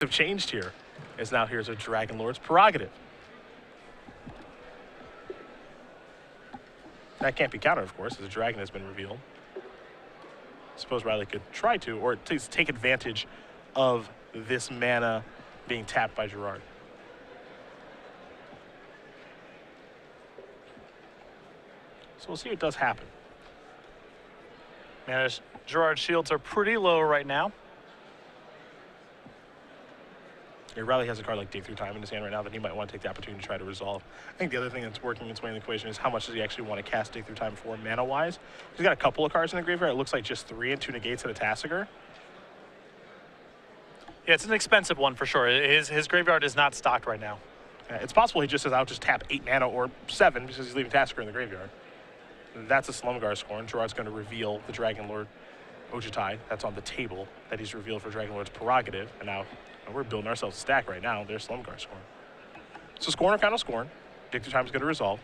have changed here, as now here's a Dragon Lord's Prerogative. That can't be countered, of course, as a dragon has been revealed. I suppose Riley could try to, or at least take advantage of this mana being tapped by Gerard. So we'll see what does happen. Man, Gerard's shields are pretty low right now. Yeah, Riley has a card like Dig Through Time in his hand right now that he might want to take the opportunity to try to resolve. I think the other thing that's working its way in the equation is how much does he actually want to cast Dig Through Time for mana-wise. He's got a couple of cards in the graveyard. It looks like just 3 and 2 negates and a Tasigur. Yeah, it's an expensive one for sure. His graveyard is not stocked right now. It's possible he just says, I'll just tap 8 mana or 7 because he's leaving Tasigur in the graveyard. That's a Slumgar Scorn. Gerard's going to reveal the Dragon Lord Ojutai. That's on the table that he's revealed for Dragon Lord's Prerogative. And now we're building ourselves a stack right now. There's Slumgar Scorn. So Scorn or Counter Scorn. Dig Through Time is going to resolve.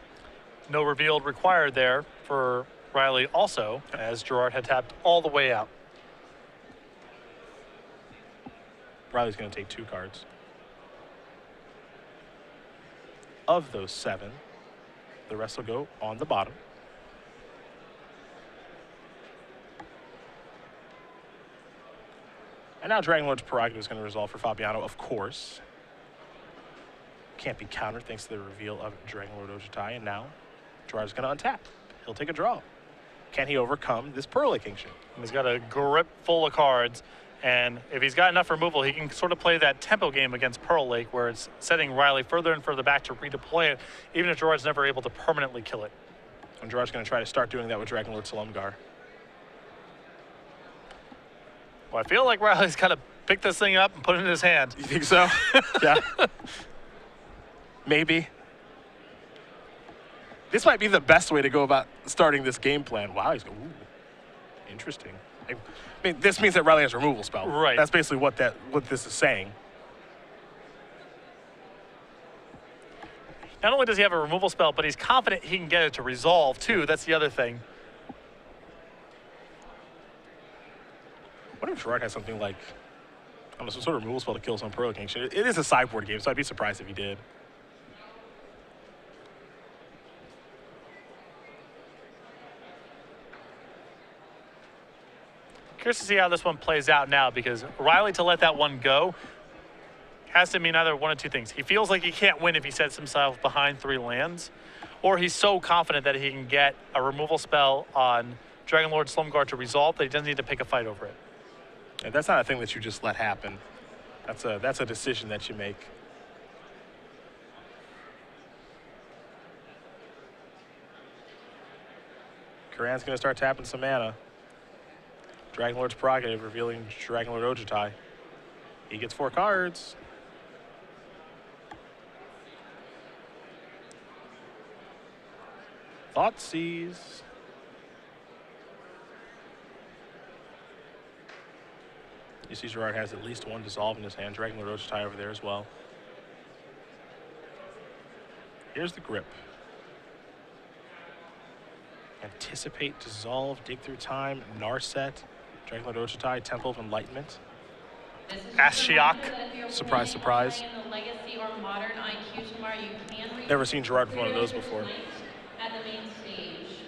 No revealed required there for Riley also, as Gerard had tapped all the way out. Riley's going to take 2 cards. Of those 7, the rest will go on the bottom. And now Dragon Lord's Prerogative is going to resolve for Fabiano, of course. Can't be countered thanks to the reveal of Dragon Lord Ojutai. And now Gerard's going to untap. He'll take a draw. Can he overcome this Pearl Lake Ancient? He's got a grip full of cards. And if he's got enough removal, he can sort of play that tempo game against Pearl Lake where it's setting Riley further and further back to redeploy it, even if Gerard's never able to permanently kill it. And Gerard's going to try to start doing that with Dragon Lord Slumgar. Well, I feel like Riley's got to pick this thing up and put it in his hand. You think so? Yeah. Maybe. This might be the best way to go about starting this game plan. Wow, he's going, ooh, interesting. I mean, this means that Riley has a removal spell. Right. That's basically what this is saying. Not only does he have a removal spell, but he's confident he can get it to resolve, too. That's the other thing. What if Gerard has something like, I don't know, some sort of removal spell to kill some Pearl Lake Ancient? It is a sideboard game, so I'd be surprised if he did. Curious to see how this one plays out now, because Riley to let that one go has to mean either one of two things. He feels like he can't win if he sets himself behind 3 lands, or he's so confident that he can get a removal spell on Dragon Lord Slumgar to resolve that he doesn't need to pick a fight over it. And that's not a thing that you just let happen. That's a decision that you make. Curran's going to start tapping some mana. Dragon Lord's Prerogative revealing Dragon Lord Ojutai. He gets 4 cards. Thoughtseize. You see Gerard has at least 1 dissolve in his hand. Dragon Lord Ojutai over there as well. Here's the grip. Anticipate, dissolve, dig through time, Narset, Dragon Lord Ojutai, Temple of Enlightenment. Ashiok. Surprise, surprise. Never seen Gerard with one of those before. At the main stage,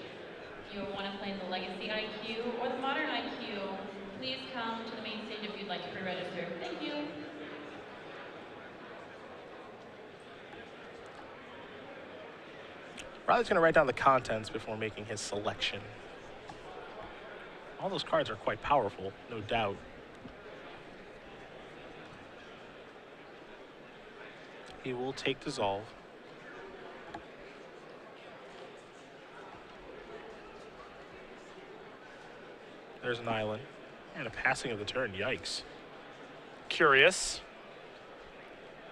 if you want to play in the Legacy IQ or the Modern IQ, please come to the main stage if you'd like to pre-register. Thank you. Riley's going to write down the contents before making his selection. All those cards are quite powerful, no doubt. He will take dissolve. There's an island. And a passing of the turn, yikes. Curious.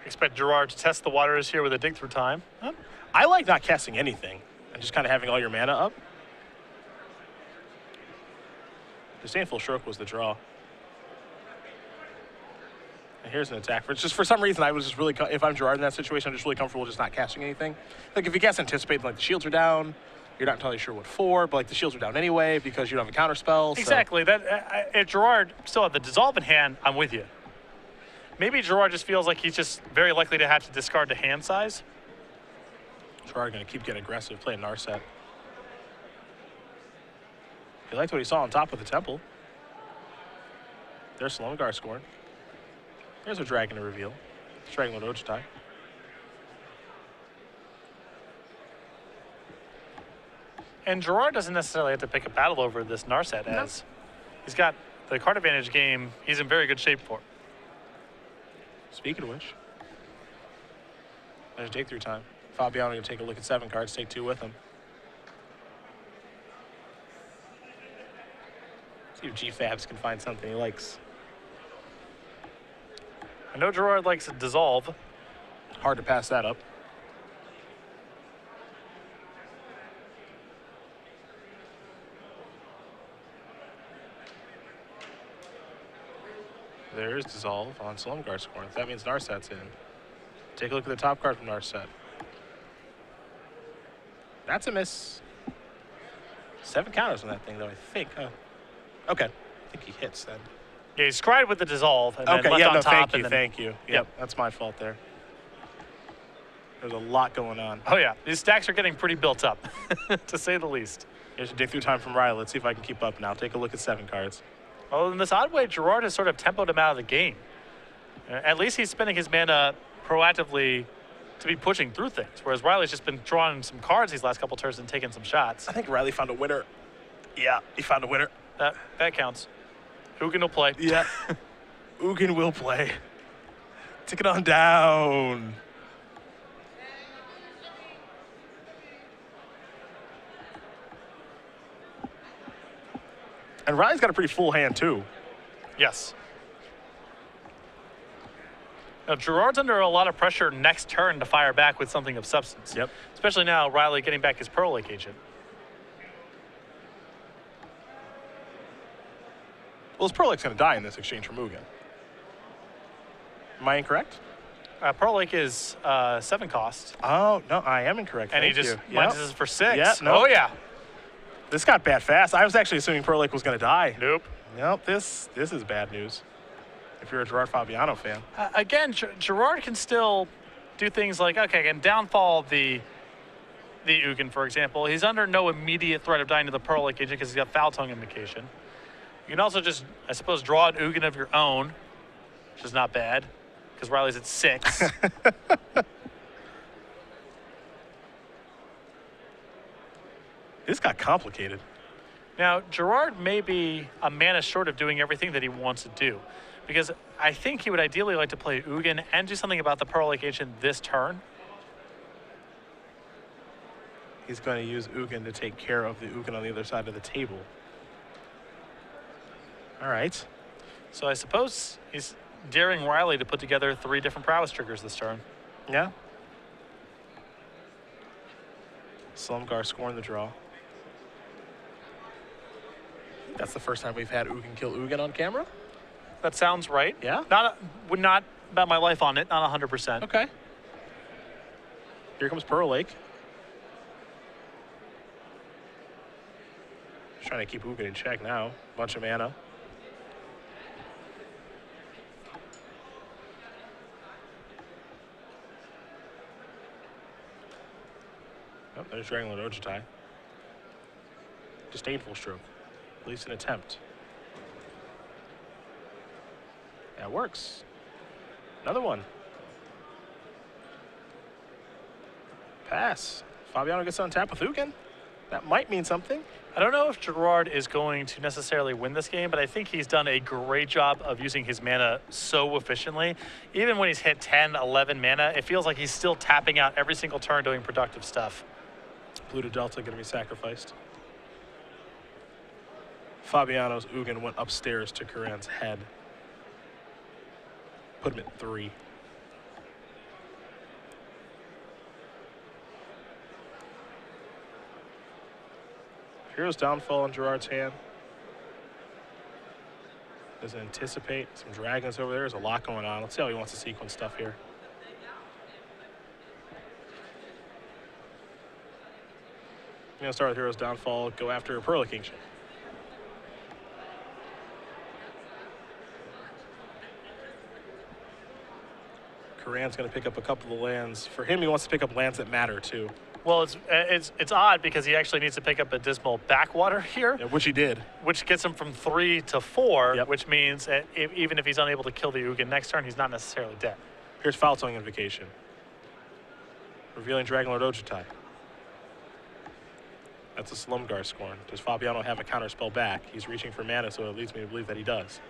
Expect Gerard to test the waters here with a dig through time. Huh? I like not casting anything and just kind of having all your mana up. Disdainful Stroke was the draw. And here's an attack. Just for some reason, I was just really, if I'm Gerard in that situation, I'm just really comfortable just not casting anything. Like if you cast Anticipate, like the shields are down, you're not entirely sure what for, but like the shields are down anyway because you don't have a counter spell. Exactly. So. That if Gerard still had the dissolve in hand, I'm with you. Maybe Gerard just feels like he's just very likely to have to discard the hand size. Gerard going to keep getting aggressive, playing Narset. He liked what he saw on top of the Temple. There's Slumgar scoring. There's a Dragon to reveal. Dragon Lord Ojutai. And Gerard doesn't necessarily have to pick a battle over this Narset as he's got the card advantage game he's in very good shape for. Speaking of which, there's dig through time. Fabiano going to take a look at 7 cards, take 2 with him. See if G-Fabs can find something he likes. I know Gerard likes a dissolve. Hard to pass that up. There's Dissolve on Slumgar scoring. That means Narset's in. Take a look at the top card from Narset. That's a miss. 7 counters on that thing, though, I think. Okay. I think he hits then. Yeah, he scried with the dissolve and then left on top. Thank you. Yep, that's my fault there. There's a lot going on. Oh, yeah. These stacks are getting pretty built up, to say the least. Here's a dig through time from Riley. Let's see if I can keep up now. Take a look at 7 cards. Well, in this odd way, Gerard has sort of tempoed him out of the game. At least he's spending his mana proactively to be pushing through things, whereas Riley's just been drawing some cards these last couple turns and taking some shots. I think Riley found a winner. Yeah, he found a winner. That counts. Ugin will play. Yeah. Ugin will play. Take it on down. And Riley's got a pretty full hand, too. Yes. Now, Gerard's under a lot of pressure next turn to fire back with something of substance. Yep. Especially now, Riley getting back his Pearl Lake agent. Well, his Pearl Lake's going to die in this exchange for Mugen. Am I incorrect? Pearl Lake is 7 cost. Oh, no, I am incorrect. And Thank he just you. lunges us for 6. Yeah, no. Oh, yeah. This got bad fast. I was actually assuming Pearl Lake was going to die. Nope. Nope, this is bad news if you're a Gerard Fabiano fan. Again, Gerard can still do things like, okay, can downfall the Ugin, for example. He's under no immediate threat of dying to the Pearl Lake agent because he's got Foul Tongue invocation. You can also just, I suppose, draw an Ugin of your own, which is not bad, because Riley's at 6. This got complicated. Now, Gerard may be a mana short of doing everything that he wants to do, because I think he would ideally like to play Ugin and do something about the Pearl Lake agent this turn. He's going to use Ugin to take care of the Ugin on the other side of the table. All right. So I suppose he's daring Riley to put together 3 different prowess triggers this turn. Yeah. Slumgar scoring the draw. That's the first time we've had Ugin kill Ugin on camera. That sounds right. Yeah. Would not bet my life on it. Not 100%. Okay. Here comes Pearl Lake. Just trying to keep Ugin in check now. Bunch of mana. Oh, there's Dragon Lord Ojutai. Disdainful stroke. At least an attempt. That works. Another one. Pass. Fabiano gets on tap with Ugin. That might mean something. I don't know if Gerard is going to necessarily win this game, but I think he's done a great job of using his mana so efficiently. Even when he's hit 10, 11 mana, it feels like he's still tapping out every single turn doing productive stuff. Blue to Delta going to be sacrificed. Fabiano's Ugin went upstairs to Curran's head. Put him at 3. Hero's Downfall in Gerard's hand. Doesn't anticipate. Some dragons over there. There's a lot going on. Let's see how he wants to sequence stuff here. I'm going to start with Hero's Downfall, go after a Pearl Lake Ancient. Curran's going to pick up a couple of lands. For him, he wants to pick up lands that matter, too. Well, it's odd because he actually needs to pick up a Dismal Backwater here. Yeah, which he did. Which gets him from 3 to 4, Yep. which means that even if he's unable to kill the Ugin next turn, he's not necessarily dead. Here's Foul Tongue Invocation. Revealing Dragonlord Ojutai. That's a Slumgar Scorn. Does Fabiano have a counter spell back? He's reaching for mana, so it leads me to believe that he does.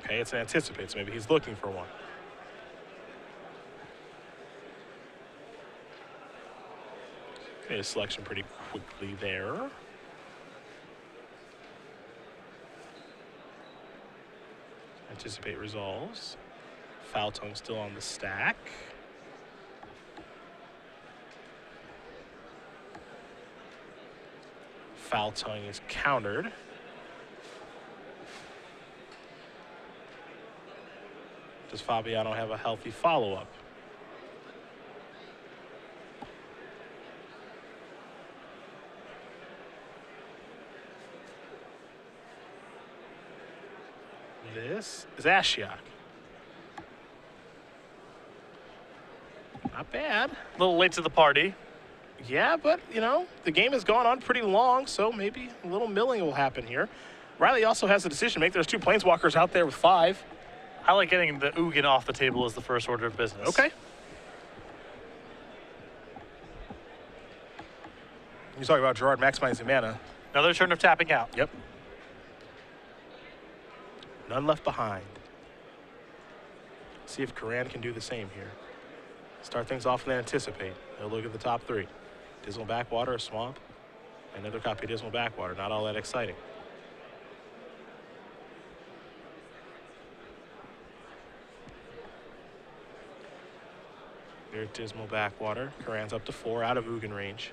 Okay, it's an Anticipate, so maybe he's looking for one. Made a selection pretty quickly there. Anticipate resolves. Foul Tongue still on the stack. Foul Tongue is countered. Does Fabiano have a healthy follow-up? This is Ashiok. Not bad. A little late to the party. Yeah, but, you know, the game has gone on pretty long, so maybe a little milling will happen here. Riley also has a decision to make. There's 2 Planeswalkers out there with 5. I like getting the Ugin off the table as the first order of business. Okay. You're talking about Gerard maximizing mana. Another turn of tapping out. Yep. None left behind. See if Curran can do the same here. Start things off and then anticipate. They'll look at the top 3. Dismal Backwater, a Swamp. Another copy of Dismal Backwater. Not all that exciting. Here's Dismal Backwater. Curran's up to 4 out of Ugin range.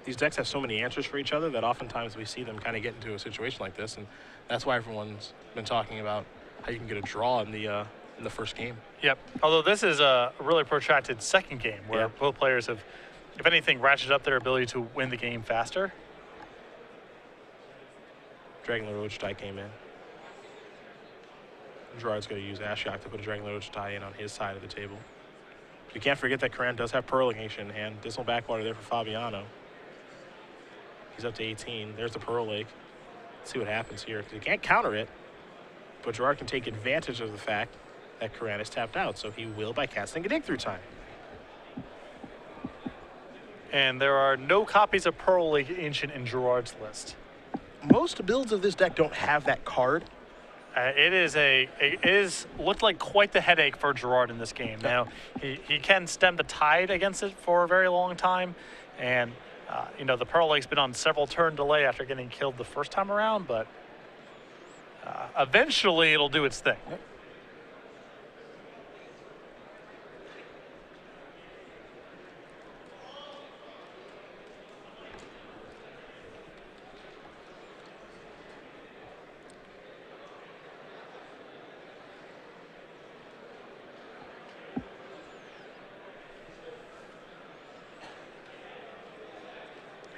These decks have so many answers for each other that oftentimes we see them kind of get into a situation like this, and that's why everyone's been talking about how you can get a draw in the first game. Yep. Although this is a really protracted second game where both players have, if anything, ratcheted up their ability to win the game faster. Dragonlord Ojutai came in. Gerard's going to use Ashiok to put a Dragonlord Ojutai in on his side of the table. You can't forget that Curran does have Pearlingation in hand. Dismal Backwater there for Fabiano. He's up to 18. There's the Pearl Lake. Let's see what happens here. He can't counter it, but Gerard can take advantage of the fact that Curran is tapped out, so he will by casting a Dig Through Time. And there are no copies of Pearl Lake Ancient in Gerard's list. Most builds of this deck don't have that card. It is looked like quite the headache for Gerard in this game. Now, he can stem the tide against it for a very long time, and you know, the Pearl Lake's been on several turn delay after getting killed the first time around, but eventually it'll do its thing. Yep.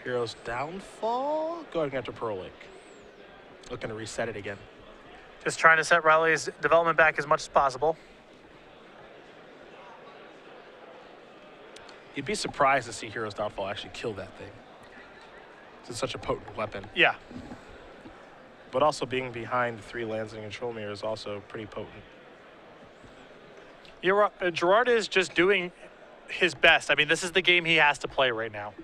Hero's Downfall. Going after Pearl Lake. Looking to reset it again. Just trying to set Riley's development back as much as possible. You'd be surprised to see Hero's Downfall actually kill that thing. It's such a potent weapon. Yeah. But also being behind 3 lands and control mirror is also pretty potent. Gerard is just doing his best. I mean, this is the game he has to play right now.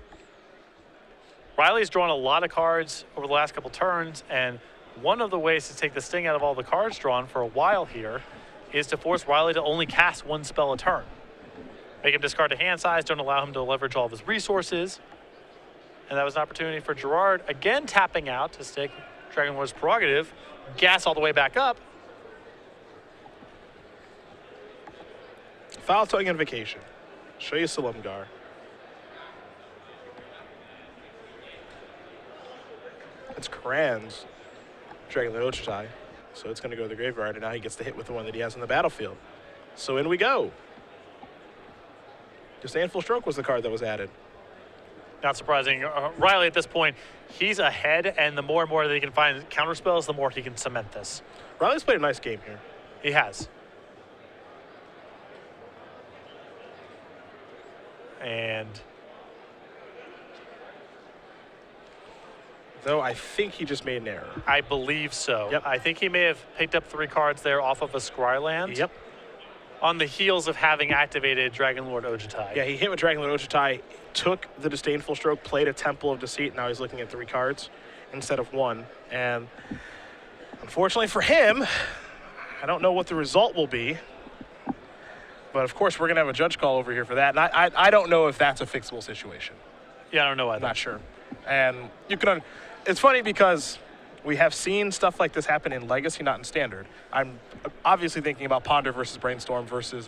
Riley's drawn a lot of cards over the last couple turns, and one of the ways to take the sting out of all the cards drawn for a while here is to force Riley to only cast 1 spell a turn. Make him discard a hand size, don't allow him to leverage all of his resources. And that was an opportunity for Gerard, again tapping out to stake Dragonlord's prerogative, gas all the way back up. Foul Tongue Invocation. Show you Silumgar. It's Curran's Dragonlord Ojutai, so it's going to go to the graveyard, and now he gets to hit with the one that he has on the battlefield. So in we go. Disdainful Stroke was the card that was added. Not surprising. Riley at this point, he's ahead, and the more and more that he can find counter spells, the more he can cement this. Riley's played a nice game here. He has. And Though I think he just made an error. I believe so. Yep. I think he may have picked up 3 cards there off of a Scry land. Yep. On the heels of having activated Dragon Lord Ojutai. Yeah, he hit with Dragon Lord Ojutai, took the Disdainful Stroke, played a Temple of Deceit. Now he's looking at 3 cards instead of 1. And unfortunately for him, I don't know what the result will be. But of course, we're going to have a judge call over here for that. And I don't know if that's a fixable situation. Yeah, I don't know either. I'm not sure. And you can. It's funny because we have seen stuff like this happen in Legacy, not in Standard. I'm obviously thinking about Ponder versus Brainstorm versus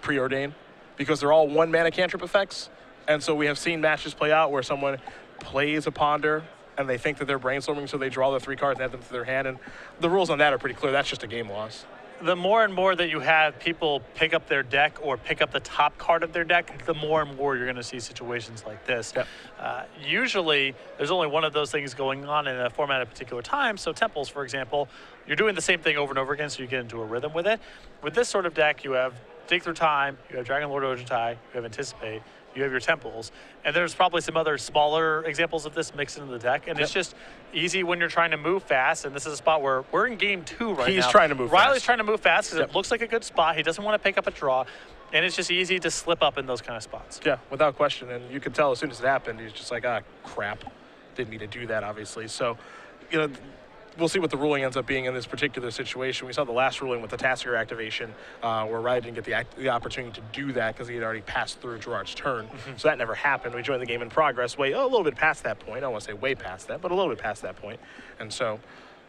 Preordain, because they're all 1 mana cantrip effects. And so we have seen matches play out where someone plays a Ponder and they think that they're brainstorming, so they draw the 3 cards and add them to their hand. And the rules on that are pretty clear. That's just a game loss. The more and more that you have people pick up their deck or pick up the top card of their deck, the more and more you're going to see situations like this. Yep. Usually, there's only one of those things going on in a format at a particular time. So temples, for example, you're doing the same thing over and over again, so you get into a rhythm with it. With this sort of deck, you have Dig Through Time, you have Dragon Lord Ojutai, you have Anticipate, you have your temples, and there's probably some other smaller examples of this mixed into the deck, and it's just easy when you're trying to move fast, and this is a spot where we're in game 2 right now. He's trying to move Riley's fast. trying to move fast because it looks like a good spot. He doesn't want to pick up a draw, and it's just easy to slip up in those kind of spots. Yeah, without question. And you could tell as soon as it happened, he's just like, crap. Didn't mean to do that, obviously. So, we'll see what the ruling ends up being in this particular situation. We saw the last ruling with the Tasker activation where Riley didn't get the opportunity to do that because he had already passed through Gerard's turn. So that never happened. We joined the game in progress a little bit past that point. I don't want to say way past that, but a little bit past that point. And so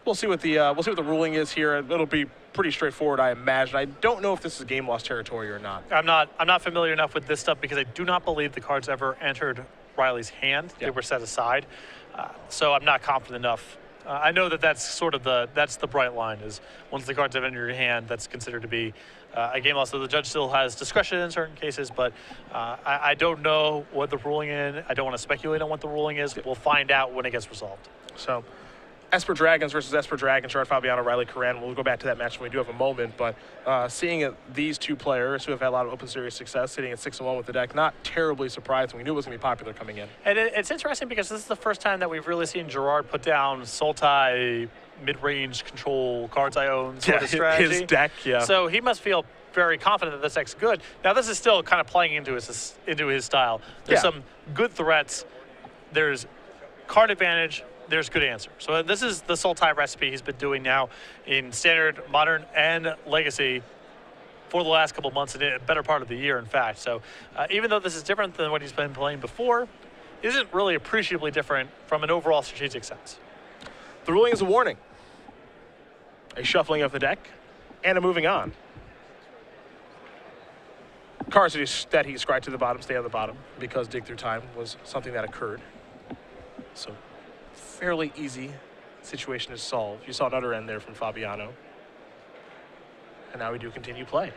we'll see what the ruling is here. It'll be pretty straightforward, I imagine. I don't know if this is game loss territory or not. I'm not familiar enough with this stuff because I do not believe the cards ever entered Riley's hand. They were set aside. So I'm not confident enough. I know that's sort of that's the bright line, is once the cards have entered your hand, that's considered to be a game loss. So the judge still has discretion in certain cases, but I don't know what the ruling is. I don't want to speculate on what the ruling is. We'll find out when it gets resolved. So Esper Dragons versus Esper Dragons, Gerard, Fabiano, Riley, Curran. We'll go back to that match when we do have a moment, but seeing these 2 players who have had a lot of Open Series success sitting at 6-1 with the deck, not terribly surprising. We knew it was going to be popular coming in. And it's interesting because this is the first time that we've really seen Gerard put down Sultai mid-range control cards I own sort of strategy. His deck, yeah. So he must feel very confident that this deck's good. Now this is still kind of playing into his style. There's some good threats. There's card advantage. There's good answer. So this is the Sultai recipe he's been doing now in Standard, Modern, and Legacy for the last couple months, and a better part of the year, in fact. So even though this is different than what he's been playing before, it isn't really appreciably different from an overall strategic sense. The ruling is a warning, a shuffling of the deck, and a moving on. Cards that he scried to the bottom stay on the bottom because Dig Through Time was something that occurred. So fairly easy situation is solved. You saw another end there from Fabiano. And now we do continue play.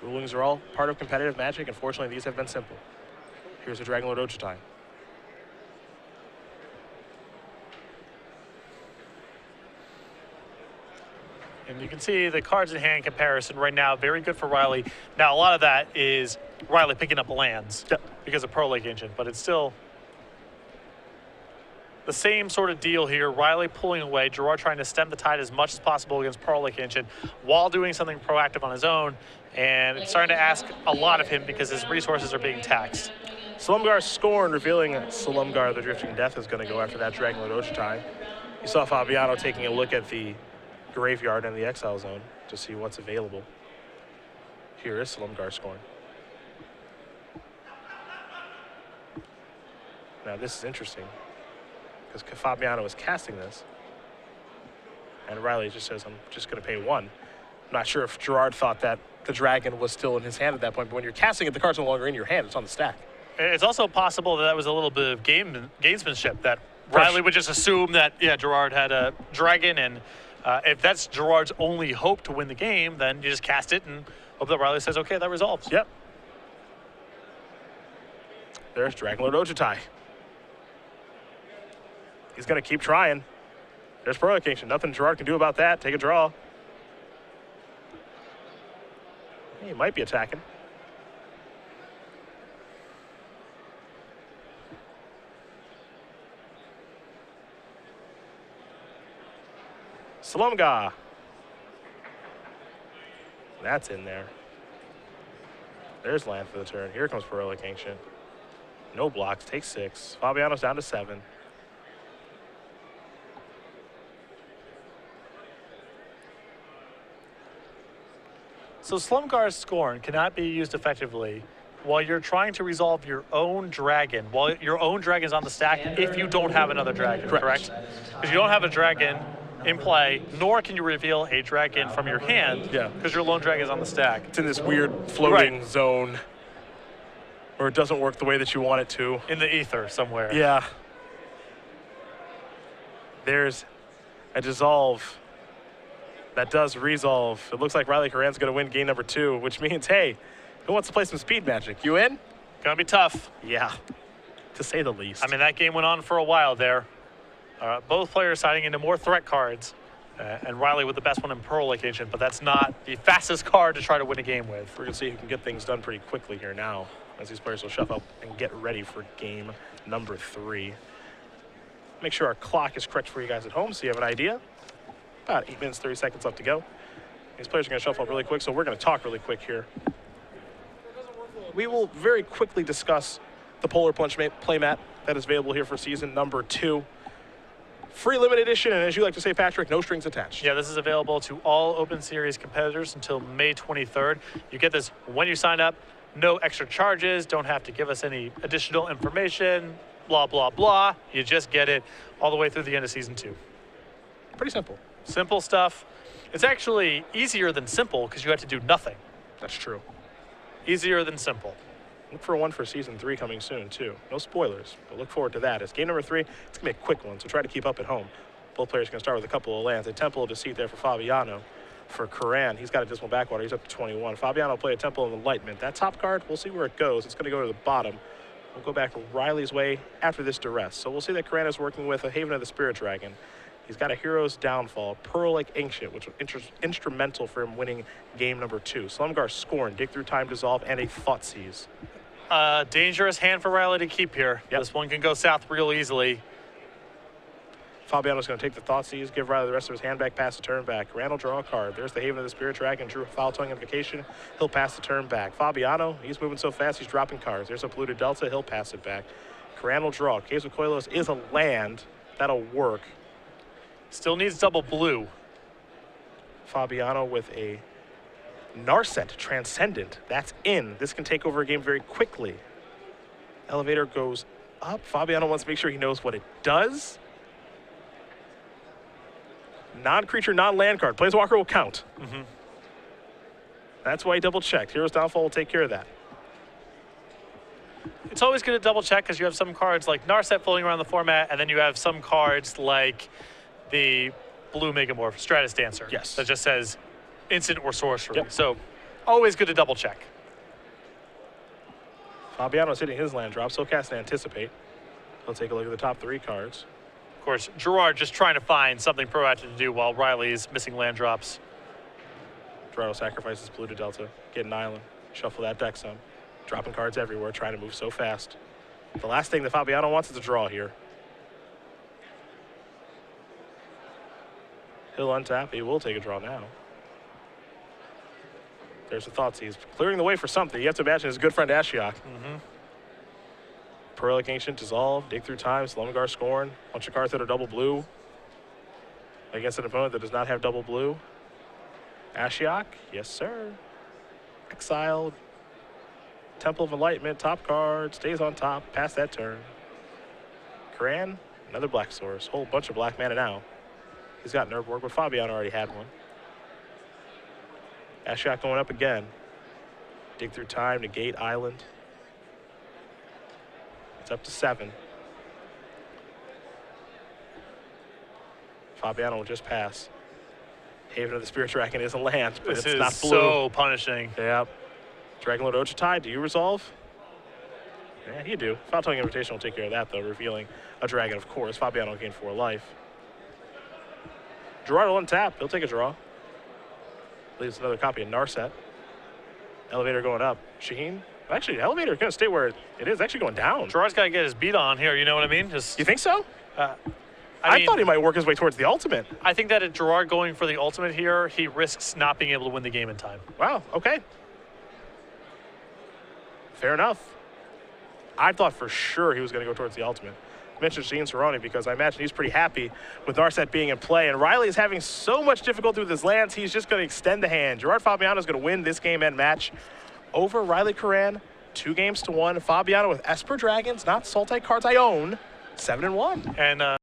Rulings are all part of competitive Magic. Unfortunately, these have been simple. Here's a Dragon Lord Ojutai. And you can see the cards in hand comparison right now, very good for Riley. Now, a lot of that is Riley picking up lands because of Pearl Lake Engine, but it's still the same sort of deal here. Riley pulling away, Gerard trying to stem the tide as much as possible against Pearl Lake Engine while doing something proactive on his own, and it's starting to ask a lot of him because his resources are being taxed. Slumgar Scorn revealing Slumgar the Drifting Death is going to go after that Dragon Lord Ojutai. You saw Fabiano taking a look at the graveyard and the exile zone to see what's available. Here is Slumgar Scorn. Now this is interesting because Fabiano is casting this and Riley just says, I'm just going to pay 1. I'm not sure if Gerard thought that the dragon was still in his hand at that point, but when you're casting it, the card's no longer in your hand, it's on the stack. It's also possible that was a little bit of gamesmanship, that Riley would just assume that, Gerard had a dragon, and if that's Gerard's only hope to win the game, then you just cast it and hope that Riley says, okay, that resolves. Yep. There's Dragon Lord Ojutai. He's going to keep trying. There's Prolocation. Nothing Gerard can do about that. Take a draw. He might be attacking. Slumga. That's in there. There's land for the turn. Here comes Prolocation. No blocks. Takes 6. Fabiano's down to 7. So Slumgar's Scorn cannot be used effectively while you're trying to resolve your own dragon, while your own dragon is on the stack if you don't have another dragon, correct? Because you don't have a dragon in play, nor can you reveal a dragon from your hand because your lone dragon is on the stack. It's in this weird floating zone where it doesn't work the way that you want it to. In the ether somewhere. Yeah. There's a dissolve that does resolve. It looks like Riley Curran's going to win game number 2, which means, hey, who wants to play some speed magic? You in? Gonna be tough. Yeah, to say the least. I mean, that game went on for a while there. Both players signing into more threat cards, and Riley with the best one in Prolocation, but that's not the fastest card to try to win a game with. We're going to see who can get things done pretty quickly here now, as these players will shuffle up and get ready for game number 3. Make sure our clock is correct for you guys at home so you have an idea. About 8 minutes, 30 seconds left to go. These players are going to shuffle up really quick, so we're going to talk really quick here. We will very quickly discuss the Polar Plunge playmat that is available here for season number 2. Free limited edition, and as you like to say, Patrick, no strings attached. Yeah, this is available to all Open Series competitors until May 23rd. You get this when you sign up. No extra charges. Don't have to give us any additional information. Blah, blah, blah. You just get it all the way through the end of season 2. Pretty simple. Simple stuff. It's actually easier than simple because you have to do nothing. That's true. Easier than simple. Look for one for season 3 coming soon, too. No spoilers, but look forward to that. It's game number 3. It's going to be a quick one, so try to keep up at home. Both players are going to start with a couple of lands. A Temple of Deceit there for Fabiano. For Curran, he's got a Dismal Backwater. He's up to 21. Fabiano will play a Temple of Enlightenment. That top card, we'll see where it goes. It's going to go to the bottom. We'll go back Riley's way after this duress. So we'll see that Curran is working with a Haven of the Spirit Dragon. He's got a Hero's Downfall, Pearl-like Ancient, which was instrumental for him winning game number 2. Slumgar Scorn, Dig Through Time, Dissolve, and a Thoughtseize. Dangerous hand for Riley to keep here. Yep. This one can go south real easily. Fabiano's going to take the Thoughtseize, give Riley the rest of his hand back, pass the turn back. Curran will draw a card. There's the Haven of the Spirit Dragon, drew a Foul Tongue Invocation. He'll pass the turn back. Fabiano, he's moving so fast, he's dropping cards. There's a Polluted Delta, he'll pass it back. Curran will draw. Caves of Koilos is a land. That'll work. Still needs double blue. Fabiano with a Narset Transcendent. That's in. This can take over a game very quickly. Elevator goes up. Fabiano wants to make sure he knows what it does. Non-creature, non-land card. Planeswalker will count. That's why he double-checked. Hero's Downfall will take care of that. It's always good to double check because you have some cards like Narset floating around the format, and then you have some cards like the blue Megamorph Stratus Dancer. Yes. That just says instant or sorcery. Yep. So always good to double check. Fabiano's hitting his land drop, so cast and Anticipate. He'll take a look at the top 3 cards. Of course, Gerard just trying to find something proactive to do while Riley is missing land drops. Gerard sacrifices Polluted Delta, get an island, shuffle that deck some. Dropping cards everywhere, trying to move so fast. The last thing that Fabiano wants is a draw here. He'll untap. He will take a draw now. There's the Thoughtseize. Clearing the way for something. You have to imagine his good friend Ashiok. Pearl-like Ancient, Dissolve, Dig Through Time, Slumgar Scorn. Bunch of cards that are double blue. Against an opponent that does not have double blue. Ashiok, yes sir. Exile. Temple of Enlightenment, top card, stays on top, past that turn. Curran, another black source. Whole bunch of black mana now. He's got Nurborg, but Fabiano already had one. Ashiok going up again. Dig Through Time, negate Island. It's up to 7. Fabiano will just pass. Haven of the Spirit Dragon is a land, but This it's is not blue. so punishing. Yep. Dragon Lord Ojutai, do you resolve? Yeah, you do. Foul-Tongue Invitation will take care of that, though, revealing a dragon, of course. Fabiano will gain 4 life. Gerard will untap. He'll take a draw. Leaves another copy of Narset. Elevator going up. Shaheen? Actually, Elevator going to stay where it is. Actually going down. Gerard's got to get his beat on here, you know what I mean? Just, You think so? I mean, thought he might work his way towards the ultimate. I think that at Gerard going for the ultimate here, he risks not being able to win the game in time. Wow, okay. Fair enough. I thought for sure he was going to go towards the ultimate. I mentioned Shaheen Cerrone because I imagine he's pretty happy with Narset being in play. And Riley is having so much difficulty with his lands, he's just going to extend the hand. Gerard Fabiano is going to win this game and match over Riley Curran, 2-1. Fabiano with Esper Dragons, not Sultai cards I own, 7-1. And